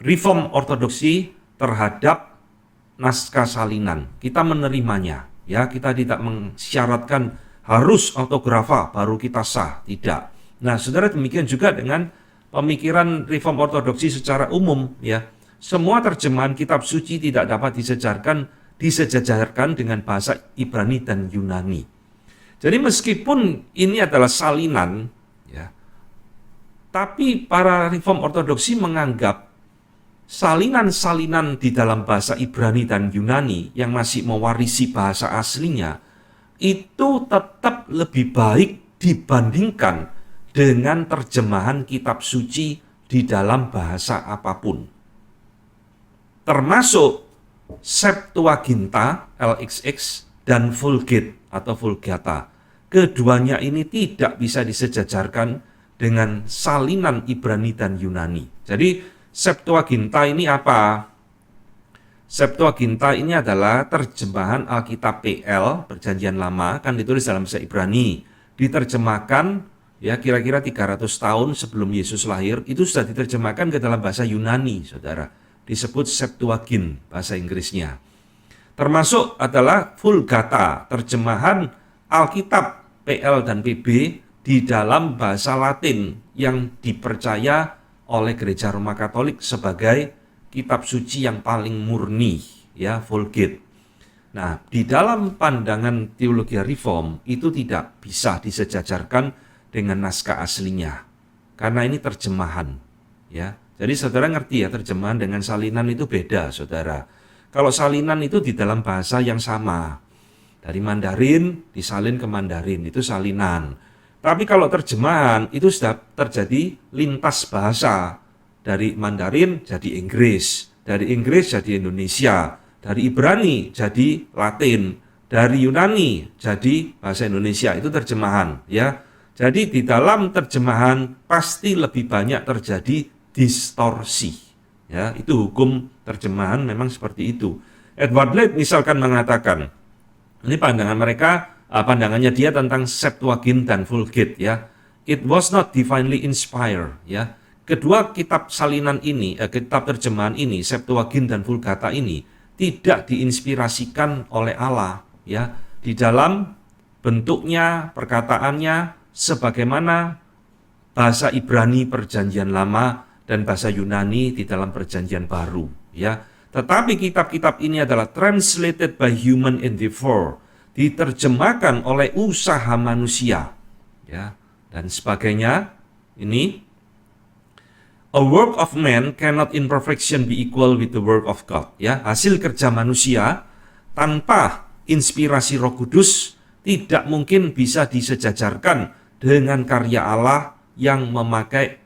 Reform Ortodoksi terhadap naskah salinan. Kita menerimanya, ya, kita tidak mensyaratkan harus autografa baru kita sah, tidak. Nah, saudara, demikian juga dengan pemikiran Reform Ortodoksi secara umum, ya. Semua terjemahan kitab suci tidak dapat disejajarkan dengan bahasa Ibrani dan Yunani. Jadi meskipun ini adalah salinan, ya, tapi para Reform Ortodoksi menganggap salinan-salinan di dalam bahasa Ibrani dan Yunani yang masih mewarisi bahasa aslinya itu tetap lebih baik dibandingkan dengan terjemahan kitab suci di dalam bahasa apapun. Termasuk Septuaginta, LXX, dan Vulgate atau Vulgata. Keduanya ini tidak bisa disejajarkan dengan salinan Ibrani dan Yunani. Jadi Septuaginta ini apa? Septuaginta ini adalah terjemahan Alkitab PL, Perjanjian Lama, kan ditulis dalam bahasa Ibrani. Diterjemahkan, ya, kira-kira 300 tahun sebelum Yesus lahir, itu sudah diterjemahkan ke dalam bahasa Yunani, saudara. Disebut Septuagint, bahasa Inggrisnya. Termasuk adalah Vulgata, terjemahan Alkitab PL dan PB di dalam bahasa Latin yang dipercaya oleh Gereja Roma Katolik sebagai kitab suci yang paling murni, ya, Vulgate. Nah, di dalam pandangan teologi Reform itu tidak bisa disejajarkan dengan naskah aslinya, karena ini terjemahan, ya. Jadi saudara ngerti, ya, terjemahan dengan salinan itu beda, saudara. Kalau salinan itu di dalam bahasa yang sama, dari Mandarin disalin ke Mandarin, itu salinan. Tapi kalau terjemahan itu sudah terjadi lintas bahasa, dari Mandarin jadi Inggris, dari Inggris jadi Indonesia, dari Ibrani jadi Latin, dari Yunani jadi bahasa Indonesia, itu terjemahan, ya. Jadi di dalam terjemahan pasti lebih banyak terjadi distorsi, ya. Itu hukum terjemahan memang seperti itu. Edward Leith misalkan mengatakan, ini pandangannya dia tentang Septuagint dan Vulgate, ya. It was not divinely inspired, ya. Kedua kitab salinan ini, kitab terjemahan ini, Septuagint dan Vulgata ini tidak diinspirasikan oleh Allah, ya. Di dalam bentuknya, perkataannya sebagaimana bahasa Ibrani Perjanjian Lama dan bahasa Yunani di dalam Perjanjian Baru, ya. Tetapi kitab-kitab ini adalah translated by human endeavor, diterjemahkan oleh usaha manusia, ya, dan sebagainya. Ini a work of man cannot in perfection be equal with the work of God, ya. Hasil kerja manusia tanpa inspirasi Roh Kudus tidak mungkin bisa disejajarkan dengan karya Allah yang memakai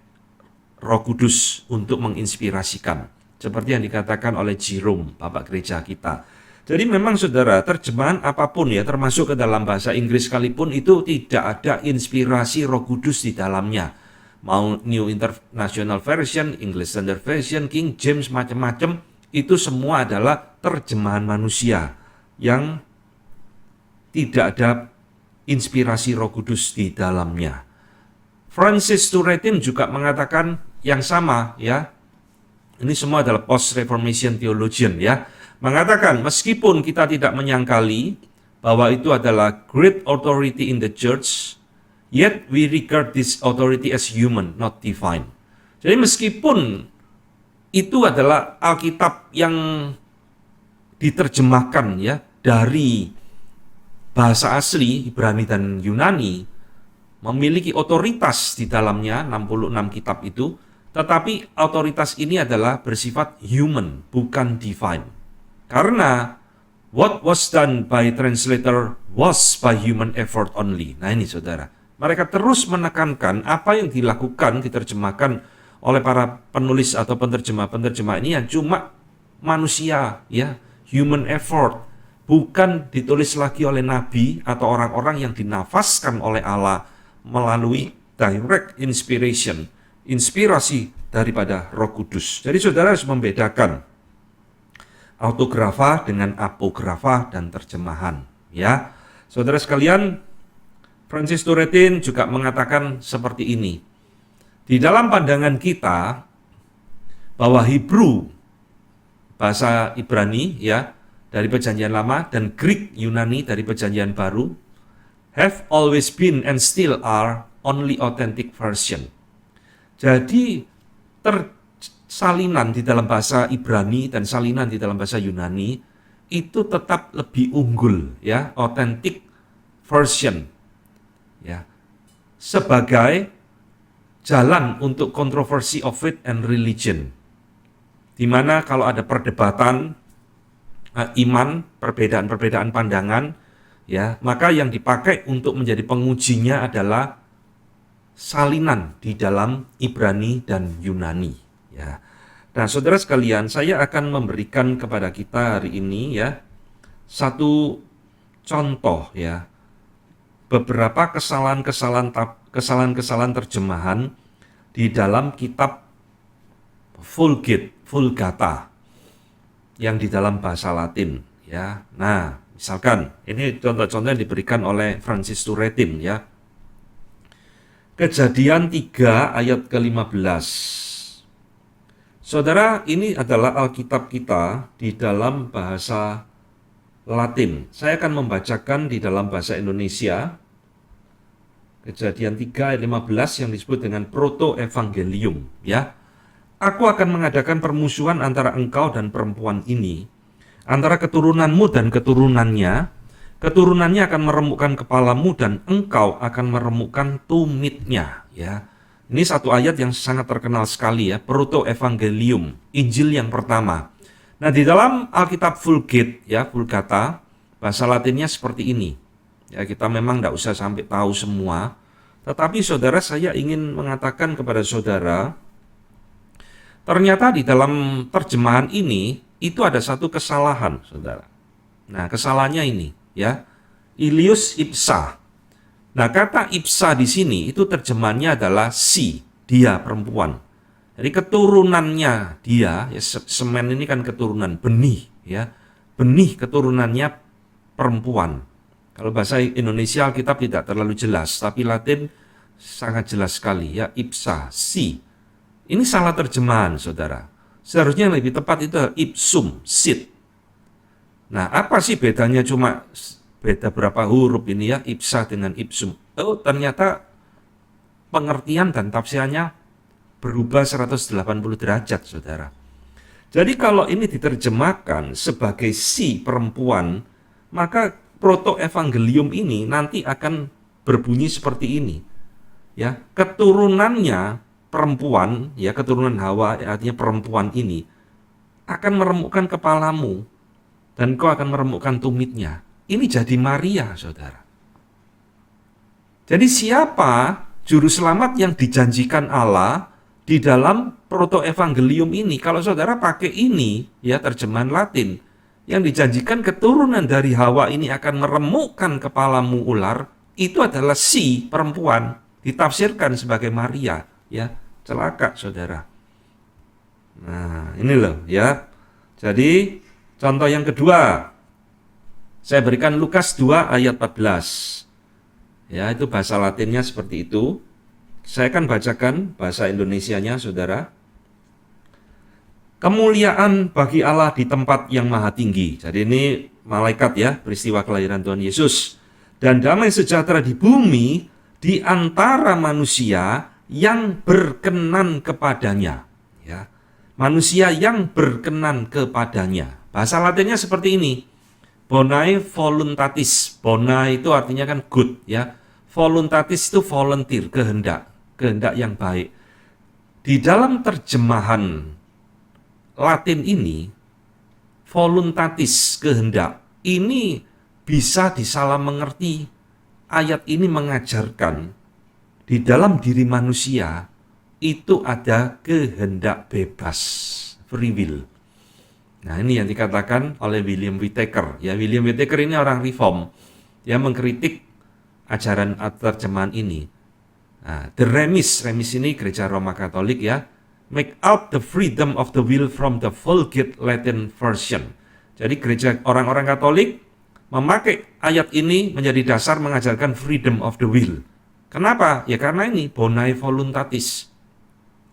Roh Kudus untuk menginspirasikan. Seperti yang dikatakan oleh Jerome, Bapak Gereja kita. Jadi memang saudara, terjemahan apapun ya, termasuk ke dalam bahasa Inggris sekalipun, itu tidak ada inspirasi Roh Kudus di dalamnya. Mau New International Version, English Standard Version, King James, macam-macam, itu semua adalah terjemahan manusia yang tidak ada inspirasi Roh Kudus di dalamnya. Francis Turretin juga mengatakan yang sama ya. Ini semua adalah post-reformation theologian ya. Mengatakan meskipun kita tidak menyangkali bahwa itu adalah great authority in the church, yet we regard this authority as human, not divine. Jadi meskipun itu adalah Alkitab yang diterjemahkan ya dari bahasa asli Ibrani dan Yunani, memiliki otoritas di dalamnya 66 kitab itu, tetapi otoritas ini adalah bersifat human, bukan divine. Karena what was done by translator was by human effort only. Nah ini saudara, mereka terus menekankan apa yang dilakukan, diterjemahkan oleh para penulis atau penerjemah-penerjemah ini yang cuma manusia, ya, human effort, bukan ditulis lagi oleh nabi atau orang-orang yang dinafaskan oleh Allah melalui direct inspiration, inspirasi daripada Roh Kudus. Jadi saudara harus membedakan autografa dengan apografa dan terjemahan, ya. Saudara sekalian, Francis Turretin juga mengatakan seperti ini. Di dalam pandangan kita bahwa Hebrew, bahasa Ibrani ya dari Perjanjian Lama, dan Greek Yunani dari Perjanjian Baru have always been and still are only authentic version. Jadi salinan di dalam bahasa Ibrani dan salinan di dalam bahasa Yunani itu tetap lebih unggul ya, authentic version ya, sebagai jalan untuk kontroversi of faith and religion, di mana kalau ada perdebatan iman, perbedaan-perbedaan pandangan ya, maka yang dipakai untuk menjadi pengujinya adalah salinan di dalam Ibrani dan Yunani ya. Nah, saudara sekalian, saya akan memberikan kepada kita hari ini ya satu contoh ya, beberapa kesalahan terjemahan di dalam kitab Vulgata yang di dalam bahasa Latin ya. Nah, misalkan ini contoh-contoh yang diberikan oleh Francis Turretin ya. Kejadian 3 ayat ke-15. Saudara, ini adalah Alkitab kita di dalam bahasa Latin. Saya akan membacakan di dalam bahasa Indonesia. Kejadian 3 ayat 15 yang disebut dengan proto-evangelium ya. Aku akan mengadakan permusuhan antara engkau dan perempuan ini, antara keturunanmu dan keturunannya. Keturunannya akan meremukkan kepalamu dan engkau akan meremukkan tumitnya ya. Ini satu ayat yang sangat terkenal sekali ya, proto-evangelium, Injil yang pertama. Nah, di dalam Alkitab Vulgata, bahasa Latinnya seperti ini. Ya, kita memang tidak usah sampai tahu semua, tetapi saudara, saya ingin mengatakan kepada saudara, ternyata di dalam terjemahan ini itu ada satu kesalahan, saudara. Nah, kesalahannya ini, ya, Ilius ipsa. Nah, kata ipsa di sini itu terjemahannya adalah si, dia perempuan. Jadi keturunannya dia, ya, semen ini kan keturunan benih, ya, benih keturunannya perempuan. Kalau bahasa Indonesia Alkitab tidak terlalu jelas, tapi Latin sangat jelas sekali, ya, ipsa, si. Ini salah terjemahan, saudara. Seharusnya yang lebih tepat itu ipsum, sit. Nah, apa sih bedanya, cuma beda berapa huruf ini ya, ipsa dengan ipsum. Oh, ternyata pengertian dan tafsirannya berubah 180 derajat, saudara. Jadi kalau ini diterjemahkan sebagai si perempuan, maka proto-evangelium ini nanti akan berbunyi seperti ini. Ya, keturunannya perempuan, ya, keturunan Hawa, artinya perempuan ini akan meremukkan kepalamu dan kau akan meremukkan tumitnya. Ini jadi Maria, saudara. Jadi siapa juru selamat yang dijanjikan Allah di dalam proto-evangelium ini? Kalau saudara pakai ini, ya, terjemahan Latin, yang dijanjikan keturunan dari Hawa ini akan meremukkan kepalamu ular, itu adalah si perempuan, ditafsirkan sebagai Maria, ya. Celaka, saudara. Nah, ini loh, ya. Jadi, contoh yang kedua, saya berikan Lukas 2 ayat 14. Ya, itu bahasa Latinnya seperti itu. Saya akan bacakan bahasa Indonesianya, saudara. Kemuliaan bagi Allah di tempat yang maha tinggi. Jadi ini malaikat ya, peristiwa kelahiran Tuhan Yesus. Dan damai sejahtera di bumi di antara manusia yang berkenan kepadanya. Ya, manusia yang berkenan kepadanya. Bahasa Latinnya seperti ini. Bonae voluntatis. Bonae itu artinya kan good ya. Voluntatis itu volunteer, kehendak yang baik. Di dalam terjemahan Latin ini, voluntatis, kehendak, ini bisa disalah mengerti. Ayat ini mengajarkan di dalam diri manusia itu ada kehendak bebas, free will. Nah, ini yang dikatakan oleh William Whittaker. Ya, William Whittaker ini orang reform. Dia mengkritik ajaran terjemahan ini. Nah, The Remis ini gereja Roma Katolik ya. Make out the freedom of the will from the Vulgate Latin version. Jadi gereja orang-orang Katolik memakai ayat ini menjadi dasar mengajarkan freedom of the will. Kenapa? Ya karena ini bonae voluntatis.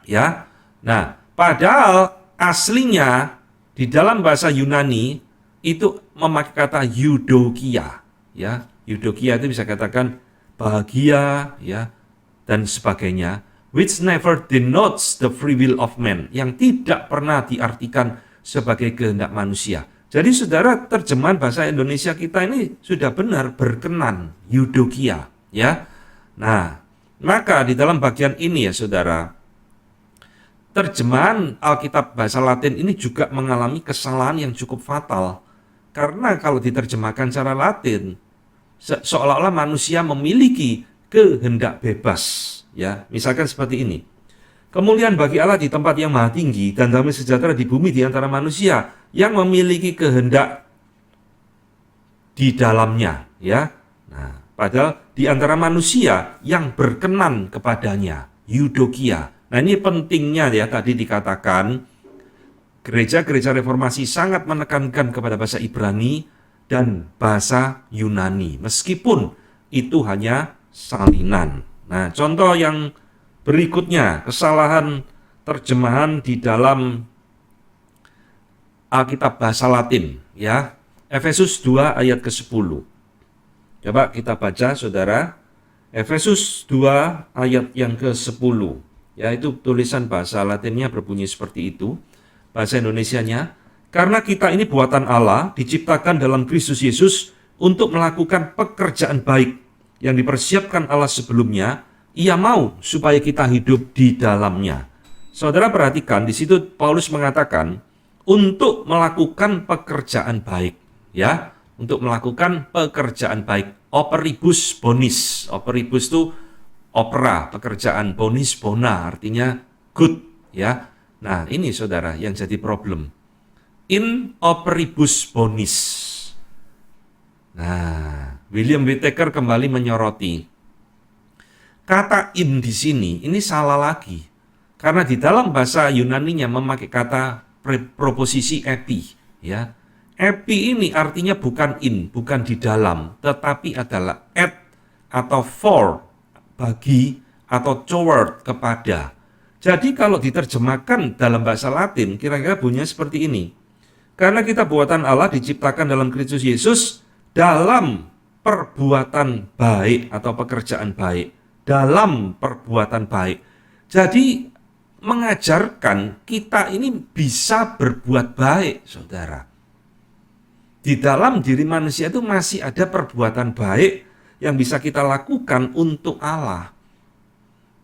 Ya. Nah, padahal aslinya di dalam bahasa Yunani itu memakai kata eudokia, ya. Eudokia itu bisa katakan bahagia, ya, dan sebagainya, which never denotes the free will of man, yang tidak pernah diartikan sebagai kehendak manusia. Jadi saudara, terjemahan bahasa Indonesia kita ini sudah benar, berkenan, eudokia, ya. Nah, maka di dalam bagian ini ya saudara, terjemahan Alkitab bahasa Latin ini juga mengalami kesalahan yang cukup fatal. Karena kalau diterjemahkan secara Latin, seolah-olah manusia memiliki kehendak bebas. Ya, misalkan seperti ini. Kemuliaan bagi Allah di tempat yang maha tinggi dan damai sejahtera di bumi di antara manusia yang memiliki kehendak di dalamnya. Ya, nah, padahal di antara manusia yang berkenan kepadanya, eudokia. Nah, ini pentingnya ya, tadi dikatakan gereja-gereja reformasi sangat menekankan kepada bahasa Ibrani dan bahasa Yunani, meskipun itu hanya salinan. Nah, contoh yang berikutnya, kesalahan terjemahan di dalam Alkitab bahasa Latin, ya. Efesus 2 ayat ke-10. Coba kita baca, saudara. Efesus 2 ayat yang ke-10. Ya, itu tulisan bahasa Latinnya berbunyi seperti itu. Bahasa Indonesianya, karena kita ini buatan Allah, diciptakan dalam Kristus Yesus untuk melakukan pekerjaan baik yang dipersiapkan Allah sebelumnya. Ia mau supaya kita hidup di dalamnya. Saudara perhatikan, di situ Paulus mengatakan untuk melakukan pekerjaan baik, ya, untuk melakukan pekerjaan baik. Operibus bonis. Operibus itu opera, pekerjaan, bonis, bona, artinya good, ya. Nah, ini saudara yang jadi problem. In operibus bonis. Nah, William Whittaker kembali menyoroti kata in di sini, ini salah lagi. Karena di dalam bahasa Yunaninya memakai kata proposisi epi, ya. Epi ini artinya bukan in, bukan di dalam, tetapi adalah at atau for, bagi atau toward, kepada. Jadi kalau diterjemahkan dalam bahasa Latin, kira-kira bunyinya seperti ini. Karena kita buatan Allah diciptakan dalam Kristus Yesus dalam perbuatan baik atau pekerjaan baik. Dalam perbuatan baik. Jadi mengajarkan kita ini bisa berbuat baik, saudara. Di dalam diri manusia itu masih ada perbuatan baik yang bisa kita lakukan untuk Allah.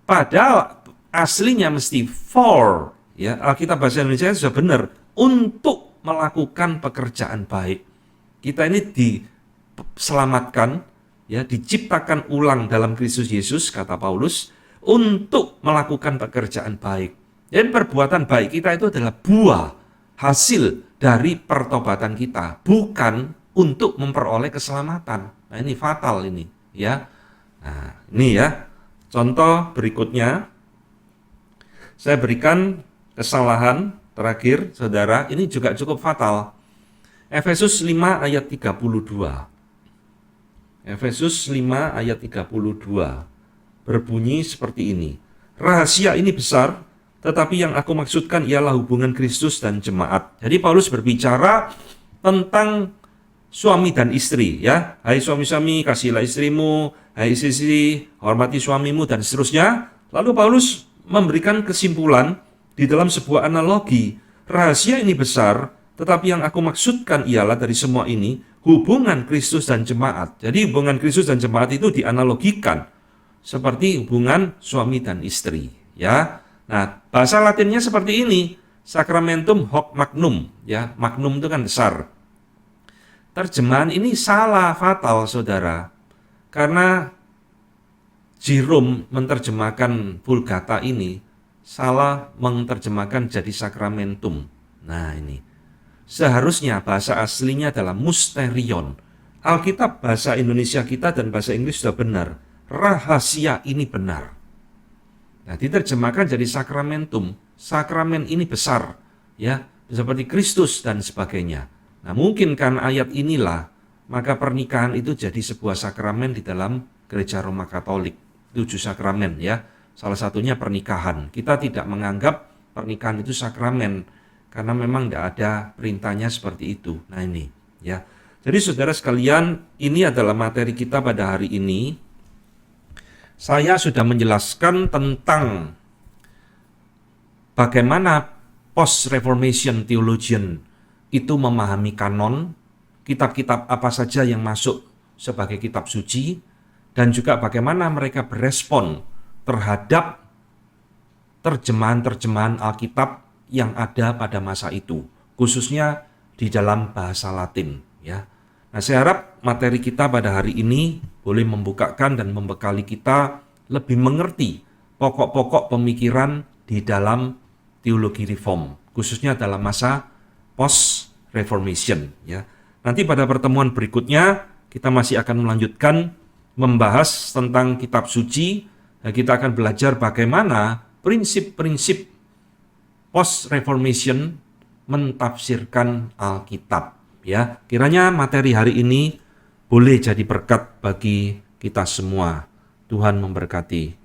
Padahal aslinya mesti for, ya. Alkitab bahasa Indonesia sudah benar, untuk melakukan pekerjaan baik. Kita ini diselamatkan, ya, diciptakan ulang dalam Kristus Yesus, kata Paulus, untuk melakukan pekerjaan baik. Dan perbuatan baik kita itu adalah buah, hasil dari pertobatan kita, bukan untuk memperoleh keselamatan. Nah, ini fatal ini, ya. Nah, ini ya. Contoh berikutnya, saya berikan kesalahan terakhir, saudara, ini juga cukup fatal. Efesus 5 ayat 32. Efesus 5 ayat 32 berbunyi seperti ini. Rahasia ini besar, tetapi yang aku maksudkan ialah hubungan Kristus dan jemaat. Jadi Paulus berbicara tentang suami dan istri, ya. Hai suami-suami, kasihilah istrimu, hai istri, hormati suamimu, dan seterusnya. Lalu Paulus memberikan kesimpulan di dalam sebuah analogi. Rahasia ini besar, tetapi yang aku maksudkan ialah dari semua ini hubungan Kristus dan jemaat. Jadi hubungan Kristus dan jemaat itu dianalogikan seperti hubungan suami dan istri, ya. Nah, bahasa Latinnya seperti ini, sacramentum hoc magnum, ya. Magnum itu kan besar. Terjemahan ini salah fatal, saudara. Karena Jerome menerjemahkan Vulgata ini salah menerjemahkan jadi sacramentum. Nah, ini seharusnya bahasa aslinya adalah mysterion. Alkitab bahasa Indonesia kita dan bahasa Inggris sudah benar. Rahasia ini benar. Nah, diterjemahkan jadi sakramentum. Sakramen ini besar, ya, seperti Kristus dan sebagainya. Nah, mungkin kan ayat inilah maka pernikahan itu jadi sebuah sakramen di dalam Gereja Roma Katolik. 7 sakramen, ya. Salah satunya pernikahan. Kita tidak menganggap pernikahan itu sakramen karena memang tidak ada perintahnya seperti itu. Nah, ini, ya. Jadi saudara sekalian, ini adalah materi kita pada hari ini. Saya sudah menjelaskan tentang bagaimana post-reformation theologian itu memahami kanon, kitab-kitab apa saja yang masuk sebagai kitab suci, dan juga bagaimana mereka berespon terhadap terjemahan-terjemahan Alkitab yang ada pada masa itu, khususnya di dalam bahasa Latin, ya. Nah, saya harap materi kita pada hari ini boleh membukakan dan membekali kita lebih mengerti pokok-pokok pemikiran di dalam teologi reform, khususnya dalam masa post-reformation, ya. Nanti pada pertemuan berikutnya kita masih akan melanjutkan membahas tentang kitab suci, dan kita akan belajar bagaimana prinsip-prinsip post-reformation mentafsirkan Alkitab. Ya, kiranya materi hari ini boleh jadi berkat bagi kita semua. Tuhan memberkati.